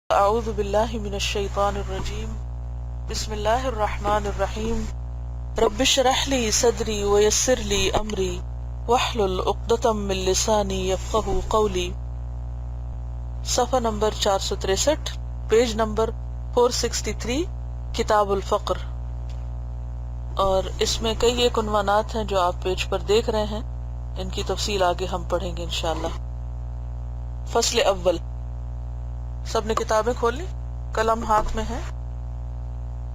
اعوذ باللہ من الشیطان الرجیم بسم اللہ الرحمن الرحیم رب اشرح لی صدری ویسر لی امری واحلل عقدۃ من لسانی یفقہوا قولی۔ صفحہ نمبر 463، پیج نمبر 463، کتاب الفقر۔ اور اس میں کئی ایک عنوانات ہیں جو آپ پیج پر دیکھ رہے ہیں، ان کی تفصیل آگے ہم پڑھیں گے انشاءاللہ۔ فصل اول، سب نے کتابیں کھول لی، قلم ہاتھ میں ہے،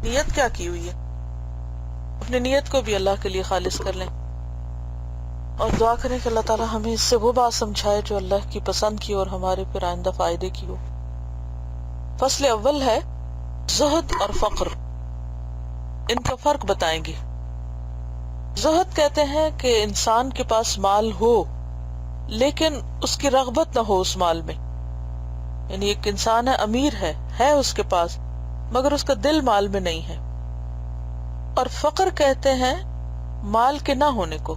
نیت کیا کی ہوئی ہے؟ اپنی نیت کو بھی اللہ کے لیے خالص کر لیں اور دعا کریں کہ اللہ تعالی ہمیں اس سے وہ بات سمجھائے جو اللہ کی پسند کی اور ہمارے پھر آئندہ فائدے کی ہو۔ فصل اول ہے زہد اور فقر، ان کا فرق بتائیں گے۔ زہد کہتے ہیں کہ انسان کے پاس مال ہو لیکن اس کی رغبت نہ ہو اس مال میں، یعنی ایک انسان ہے، امیر ہے اس کے پاس مگر اس کا دل مال میں نہیں ہے۔ اور فقر کہتے ہیں مال کے نہ ہونے کو،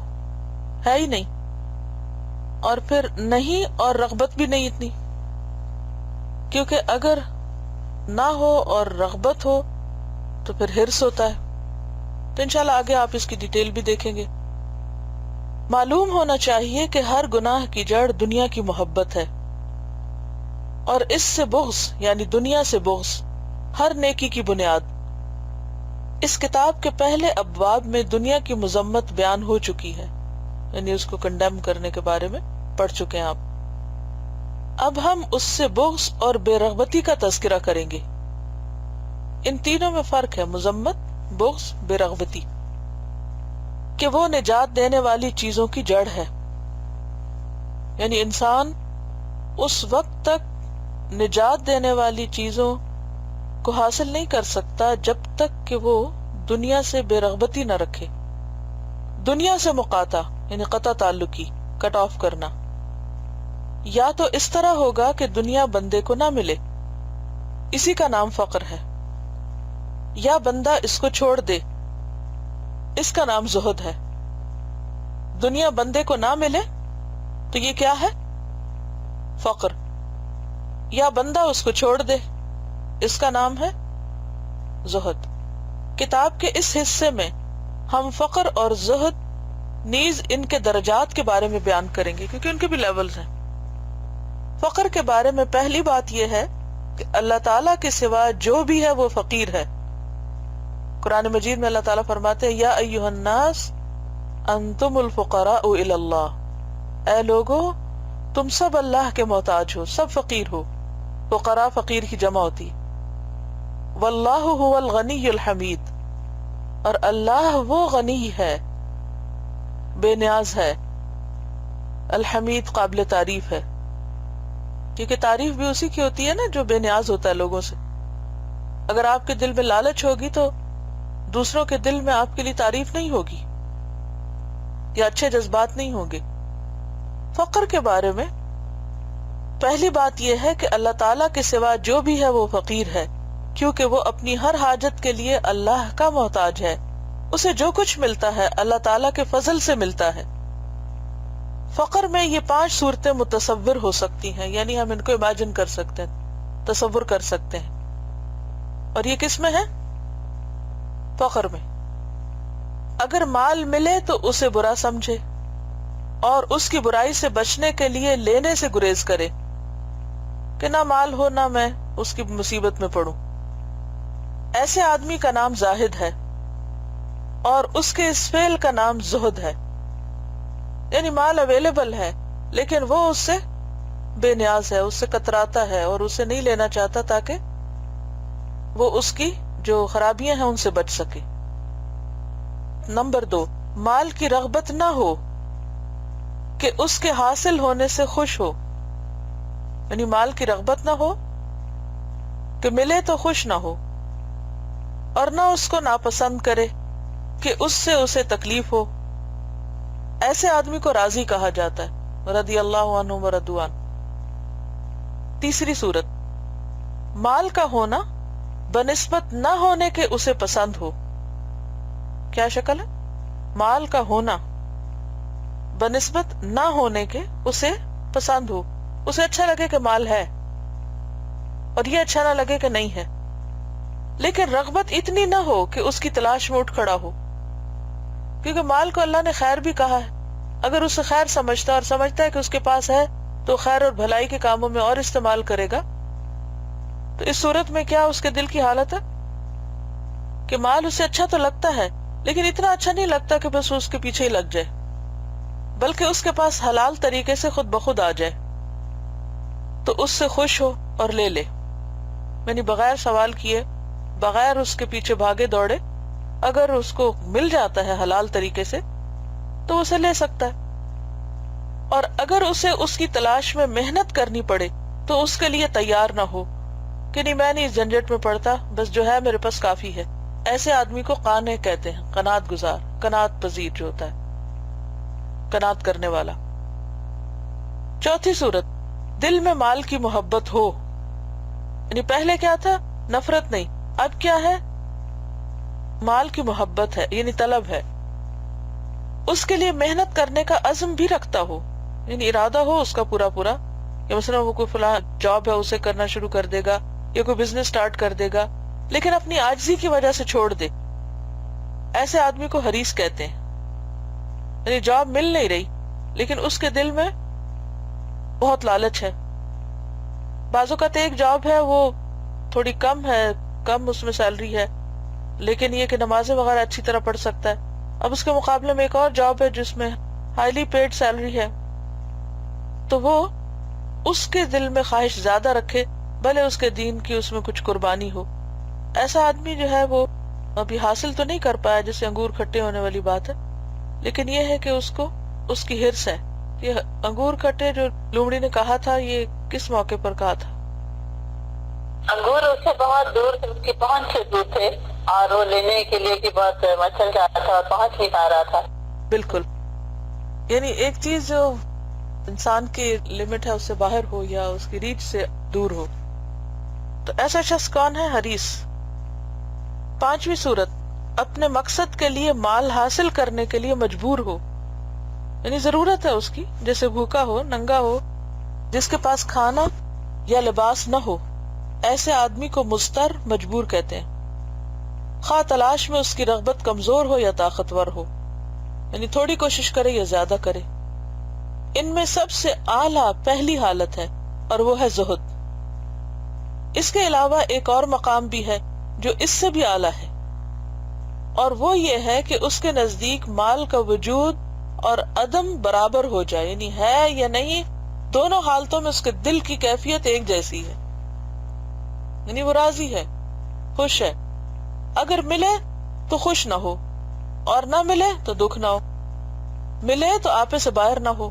ہے ہی نہیں، اور پھر نہیں اور رغبت بھی نہیں اتنی، کیونکہ اگر نہ ہو اور رغبت ہو تو پھر حرص ہوتا ہے۔ تو انشاءاللہ آگے آپ اس کی ڈیٹیل بھی دیکھیں گے۔ معلوم ہونا چاہیے کہ ہر گناہ کی جڑ دنیا کی محبت ہے، اور اس سے بغض یعنی دنیا سے بغض ہر نیکی کی بنیاد۔ اس کتاب کے پہلے ابواب میں دنیا کی مذمت بیان ہو چکی ہے، یعنی اس کو کنڈیم کرنے کے بارے میں پڑھ چکے ہیں آپ۔ اب ہم اس سے بغض اور بے رغبتی کا تذکرہ کریں گے۔ ان تینوں میں فرق ہے، مذمت، بغض، بے رغبتی، کہ وہ نجات دینے والی چیزوں کی جڑ ہے، یعنی انسان اس وقت تک نجات دینے والی چیزوں کو حاصل نہیں کر سکتا جب تک کہ وہ دنیا سے بے رغبتی نہ رکھے۔ دنیا سے مقاطع یعنی قطع تعلقی، کٹ آف کرنا، یا تو اس طرح ہوگا کہ دنیا بندے کو نہ ملے، اسی کا نام فقر ہے، یا بندہ اس کو چھوڑ دے، اس کا نام زہد ہے۔ دنیا بندے کو نہ ملے تو یہ کیا ہے؟ فقر، یا بندہ اس کو چھوڑ دے، اس کا نام ہے زہد۔ کتاب کے اس حصے میں ہم فقر اور زہد نیز ان کے درجات کے بارے میں بیان کریں گے، کیونکہ ان کے بھی لیولز ہیں۔ فقر کے بارے میں پہلی بات یہ ہے کہ اللہ تعالیٰ کے سوا جو بھی ہے وہ فقیر ہے۔ قرآن مجید میں اللہ تعالیٰ فرماتے ہیں یا ایھا الناس انتم الفقراء الی اللہ، اے لوگو تم سب اللہ کے محتاج ہو، سب فقیر ہو۔ فقراء فقیر کی جمع ہوتی۔ واللہ هو الغنی الحمید، اور اللہ وہ غنی ہے، بے نیاز ہے، الحمید قابل تعریف ہے، کیونکہ تعریف بھی اسی کی ہوتی ہے نا جو بے نیاز ہوتا ہے لوگوں سے۔ اگر آپ کے دل میں لالچ ہوگی تو دوسروں کے دل میں آپ کے لیے تعریف نہیں ہوگی یا اچھے جذبات نہیں ہوں گے۔ فقر کے بارے میں پہلی بات یہ ہے کہ اللہ تعالیٰ کے سوا جو بھی ہے وہ فقیر ہے، کیونکہ وہ اپنی ہر حاجت کے لیے اللہ کا محتاج ہے۔ اسے جو کچھ ملتا ہے اللہ تعالیٰ کے فضل سے ملتا ہے۔ فقر میں یہ 5 صورتیں متصور ہو سکتی ہیں، یعنی ہم ان کو امیجن کر سکتے ہیں، تصور کر سکتے ہیں۔ اور یہ کس میں ہے؟ فقر میں۔ اگر مال ملے تو اسے برا سمجھے اور اس کی برائی سے بچنے کے لیے لینے سے گریز کرے، کہ نہ مال ہو نہ میں اس کی مصیبت میں پڑوں۔ ایسے آدمی کا نام زاہد ہے، اور اس کے اس فعل کا نام زہد ہے، یعنی مال اویلیبل ہے لیکن وہ اس سے بے نیاز ہے، اس سے کتراتا ہے اور اسے نہیں لینا چاہتا تاکہ وہ اس کی جو خرابیاں ہیں ان سے بچ سکے۔ نمبر 2، مال کی رغبت نہ ہو کہ اس کے حاصل ہونے سے خوش ہو، یعنی مال کی رغبت نہ ہو کہ ملے تو خوش نہ ہو، اور نہ اس کو ناپسند کرے کہ اس سے اسے تکلیف ہو۔ ایسے آدمی کو راضی کہا جاتا ہے، رضی اللہ عنہ ورضوا عنہ۔ تیسری صورت، مال کا ہونا بنسبت نہ ہونے کے اسے پسند ہو۔ کیا شکل ہے؟ مال کا ہونا بنسبت نہ ہونے کے اسے پسند ہو، اسے اچھا لگے کہ مال ہے، اور یہ اچھا نہ لگے کہ نہیں ہے، لیکن رغبت اتنی نہ ہو کہ اس کی تلاش میں اٹھ کھڑا ہو، کیونکہ مال کو اللہ نے خیر بھی کہا ہے. اگر اسے خیر سمجھتا اور سمجھتا ہے کہ اس کے پاس ہے تو خیر اور بھلائی کے کاموں میں اور استعمال کرے گا، تو اس صورت میں کیا اس کے دل کی حالت ہے کہ مال اسے اچھا تو لگتا ہے لیکن اتنا اچھا نہیں لگتا کہ بس اس کے پیچھے ہی لگ جائے، بلکہ اس کے پاس حلال طریقے سے خود بخود آ جائے تو اس سے خوش ہو اور لے لے، یعنی بغیر سوال کیے، بغیر اس کے پیچھے بھاگے دوڑے. اگر اس کو مل جاتا ہے حلال طریقے سے تو اسے لے سکتا ہے، اور اگر اسے اس کی تلاش میں محنت کرنی پڑے تو اس کے لیے تیار نہ ہو کہ نہیں میں نہیں اس جھنجٹ میں پڑتا، بس جو ہے میرے پاس کافی ہے. ایسے آدمی کو قانع کہتے ہیں، قناعت گزار، قناعت پذیر جو ہوتا ہے، قناعت کرنے والا. چوتھی صورت، دل میں مال کی محبت ہو، یعنی پہلے کیا تھا؟ نفرت نہیں، اب کیا ہے؟ مال کی محبت ہے، یعنی طلب ہے، اس کے لیے محنت کرنے کا عزم بھی رکھتا ہو، یعنی ارادہ ہو اس کا پورا پورا کہ مثلا وہ کوئی فلاں جاب ہے اسے کرنا شروع کر دے گا یا کوئی بزنس سٹارٹ کر دے گا، لیکن اپنی عاجزی کی وجہ سے چھوڑ دے. ایسے آدمی کو حریص کہتے ہیں، یعنی جاب مل نہیں رہی لیکن اس کے دل میں بہت لالچ ہے. بعض اوقات ایک جاب ہے وہ تھوڑی کم ہے، کم اس میں سیلری ہے، لیکن یہ کہ نمازیں وغیرہ اچھی طرح پڑھ سکتا ہے. اب اس کے مقابلے میں ایک اور جاب ہے جس میں ہائیلی پیڈ سیلری ہے، تو وہ اس کے دل میں خواہش زیادہ رکھے بھلے اس کے دین کی اس میں کچھ قربانی ہو. ایسا آدمی جو ہے وہ ابھی حاصل تو نہیں کر پایا، جیسے انگور کھٹے ہونے والی بات ہے، لیکن یہ ہے کہ اس کو اس کی ہرس ہے. یہ انگور کھٹے جو لومڑی نے کہا تھا، یہ کس موقع پر کہا تھا؟ انگور اس سے بہت دور سے، اس کی پہنچ سے دور تھے اور وہ لینے کے لیے بھی بہت مچل رہا تھا اور پہنچ نہیں پا رہا تھا. بالکل، یعنی ایک چیز جو انسان کی لمٹ ہے اس سے باہر ہو یا اس کی ریچ سے دور ہو، تو ایسا شخص کون ہے؟ حریص. پانچویں صورت، اپنے مقصد کے لیے مال حاصل کرنے کے لیے مجبور ہو، یعنی ضرورت ہے اس کی، جیسے بھوکا ہو، ننگا ہو، جس کے پاس کھانا یا لباس نہ ہو، ایسے آدمی کو مضطر، مجبور کہتے ہیں. خواہ تلاش میں اس کی رغبت کمزور ہو یا طاقتور ہو، یعنی تھوڑی کوشش کرے یا زیادہ کرے. ان میں سب سے اعلیٰ پہلی حالت ہے اور وہ ہے زہد. اس کے علاوہ ایک اور مقام بھی ہے جو اس سے بھی اعلیٰ ہے، اور وہ یہ ہے کہ اس کے نزدیک مال کا وجود اور عدم برابر ہو جائے، یعنی ہے یا نہیں، دونوں حالتوں میں اس کے دل کی کیفیت ایک جیسی ہے، یعنی وہ راضی ہے، خوش ہے. اگر ملے تو خوش نہ ہو، اور نہ ملے تو دکھ نہ ہو، ملے تو آپے سے باہر نہ ہو،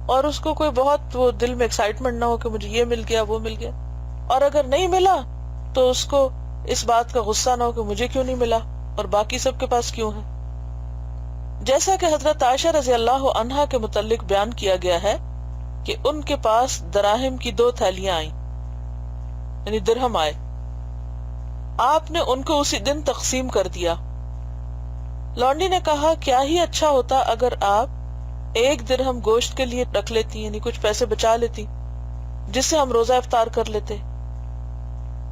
اور اس کو کوئی بہت وہ دل میں ایکسائٹمنٹ نہ ہو کہ مجھے یہ مل گیا وہ مل گیا، اور اگر نہیں ملا تو اس کو اس بات کا غصہ نہ ہو کہ مجھے کیوں نہیں ملا اور باقی سب کے پاس کیوں ہے. جیسا کہ حضرت عائشہ رضی اللہ عنہا کے متعلق بیان کیا گیا ہے کہ ان کے پاس دراہم کی 2 تھیلیاں آئیں، یعنی درہم آئے. آپ نے ان کو اسی دن تقسیم کر دیا. لونڈی نے کہا کیا ہی اچھا ہوتا اگر آپ 1 درہم گوشت کے لیے رکھ لیتی، یعنی کچھ پیسے بچا لیتی جس سے ہم روزہ افطار کر لیتے.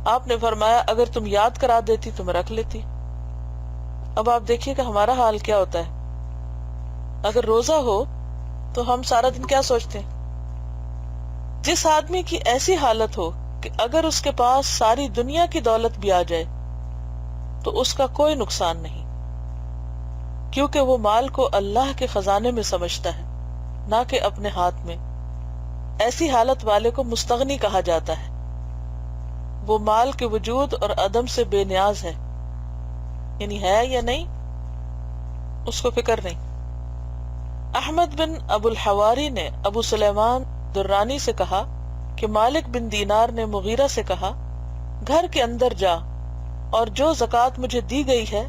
آپ نے فرمایا اگر تم یاد کرا دیتی تو میں رکھ لیتی. اب آپ دیکھیے کہ ہمارا حال کیا ہوتا ہے. اگر روزہ ہو تو ہم سارا دن کیا سوچتے ہیں؟ جس آدمی کی ایسی حالت ہو کہ اگر اس کے پاس ساری دنیا کی دولت بھی آ جائے تو اس کا کوئی نقصان نہیں، کیونکہ وہ مال کو اللہ کے خزانے میں سمجھتا ہے، نہ کہ اپنے ہاتھ میں. ایسی حالت والے کو مستغنی کہا جاتا ہے. وہ مال کے وجود اور عدم سے بے نیاز ہے، یعنی ہے یا نہیں اس کو فکر نہیں. احمد بن ابو الحواری نے ابو سلیمان درانی سے کہا کہ مالک بن دینار نے مغیرہ سے کہا گھر کے اندر جا اور جو زکوٰۃ مجھے دی گئی ہے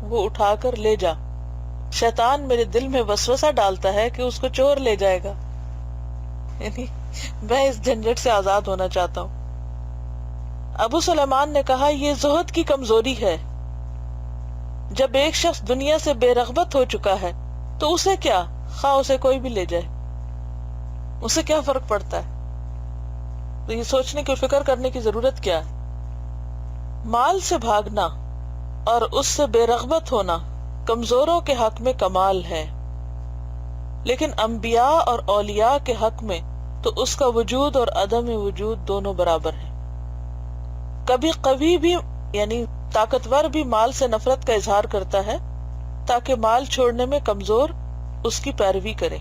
وہ اٹھا کر لے جا، شیطان میرے دل میں وسوسہ ڈالتا ہے کہ اس کو چور لے جائے گا، یعنی میں اس جھنجٹ سے آزاد ہونا چاہتا ہوں. ابو سلیمان نے کہا یہ زہد کی کمزوری ہے. جب ایک شخص دنیا سے بے رغبت ہو چکا ہے تو اسے کیا، خواہ اسے کوئی بھی لے جائے، اسے کیا فرق پڑتا ہے. تو یہ سوچنے کی فکر کرنے کی ضرورت کیا ہے؟ مال سے بھاگنا اور اس سے بے رغبت ہونا کمزوروں کے حق میں کمال ہے، لیکن انبیاء اور اولیاء کے حق میں تو اس کا وجود اور عدم وجود دونوں برابر ہیں۔ کبھی قوی بھی یعنی طاقتور بھی مال سے نفرت کا اظہار کرتا ہے تاکہ مال چھوڑنے میں کمزور اس کی پیروی کرے۔